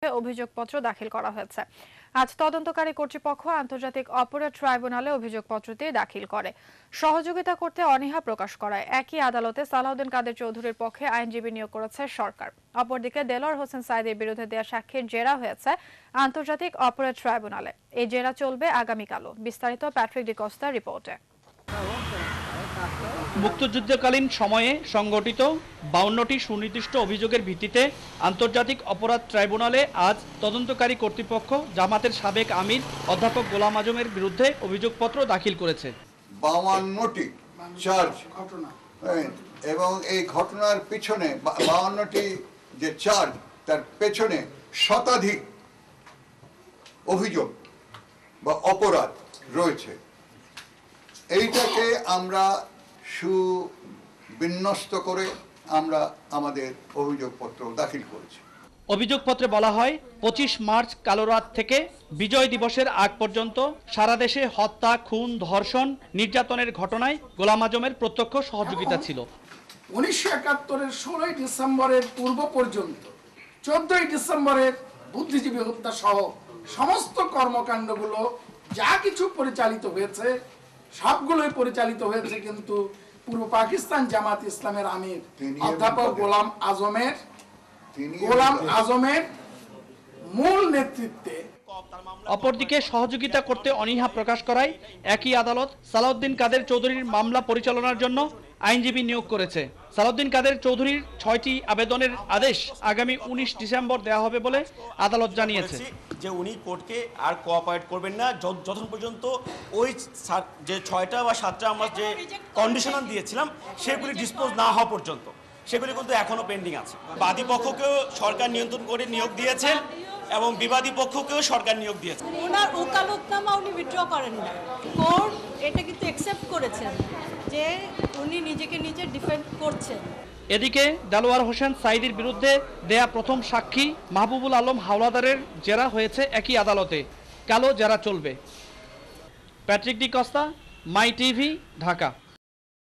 অভিযোগপত্র দাখিল করা হয়েছে। আজ তদন্তকারী কর্তৃপক্ষ আন্তর্জাতিক অপরাধ ট্রাইব্যুনালে অভিযোগপত্রটি দাখিল করে। সহযোগিতা করতে অনীহা প্রকাশ করায় একই আদালতে সালাউদ্দিন কাদের চৌধুরীর পক্ষে আইনজীবী নিয়োগ করেছে সরকার। অপরদিকে দেলোয়ার হোসেন সাঈদীর বিরুদ্ধে দেয়া সাক্ষ্যের জেরা হয়েছে আন্তর্জাতিক অপরাধ ট্রাইব্যুনালে। এই জেরা চলবে আগামীকালও। বিস্তারিত প্যাট্রিক ডি কস্তার রিপোর্টে। মুক্তিযুদ্ধকালীন সময়ে সংগঠিত 52টি সুনির্দিষ্ট অভিযোগের ভিত্তিতে আন্তর্জাতিক অপরাধ ট্রাইব্যুনালে আজ তদন্তকারী কর্তৃপক্ষ জামাতের সাবেক আমির অধ্যাপক গোলাম আজমের বিরুদ্ধে অভিযোগপত্র দাখিল করেছে। 52টি চার্জ এবং এই ঘটনার পিছনে 52টি যে চার্জ তার পেছনে শতাধিক অভিযোগ বা অপরাধ রয়েছে। এইটাকে আমরা সুবিন্যস্ত করে আমরা আমাদের অভিযোগপত্র দাখিল করেছি। অভিযোগপত্রে বলা হয় 25 মার্চ কালো রাত থেকে বিজয় দিবসের আগ পর্যন্ত সারা দেশে হত্যা, খুন, ধর্ষণ, নির্যাতনের ঘটনায় গোলাম আজমের প্রত্যক্ষ সহযোগিতা ছিল। 1971-এর 16 ডিসেম্বরের পূর্ব পর্যন্ত 14 ডিসেম্বরের বুদ্ধিজীবী হত্যা সহ সমস্ত কর্মকাণ্ডগুলো যা কিছু পরিচালিত হয়েছে সবগুলোই পরিচালিত হয়েছে কিন্তু পূর্ব পাকিস্তান জামাত ইসলামের আমির অধ্যাপক গোলাম আজমের মূল নেতৃত্বে। অপরদিকে সহযোগিতা করতে অনীহা প্রকাশ করায় একই আদালত সালাউদ্দিন কাদের চৌধুরীর মামলা পরিচালনার জন্য আইনজীবী নিয়োগ করেছে। সালাউদ্দিন কাদের চৌধুরীর 6টি আবেদনের আদেশ আগামী 19 ডিসেম্বর দেওয়া হবে বলে আদালত জানিয়েছে। যে উনি কোর্টকে আর কোঅপারেট করবেন না যতক্ষণ পর্যন্ত ওই যে 6টা বা 7টা আমরা যে কন্ডিশনাল দিয়েছিলাম সেগুলি ডিসপোজ না হওয়া পর্যন্ত। সেগুলি কিন্তু এখনো পেন্ডিং আছে। বাদী পক্ষকেও সরকার নিয়ন্ত্রণ করে নিয়োগ দিয়েছেন এবং বিবাদী পক্ষকেও সরকার নিয়োগ দিয়েছে। ওনার ওকালতনামা উনি উইথড্র করেন না, কোর্ট এটা কিন্তু অ্যাকসেপ্ট করেছেন যে উনি নিজেকে নিজে ডিফেন্ড করছেন। এদিকে দেলোয়ার হোসেন সাঈদীর বিরুদ্ধে দেয়া প্রথম সাক্ষী মাহবুবুল আলম হাওলাদারের জেরা হয়েছে একই আদালতে। কালও জেরা চলবে। প্যাট্রিক ডি কস্তা, মাই টিভি, ঢাকা।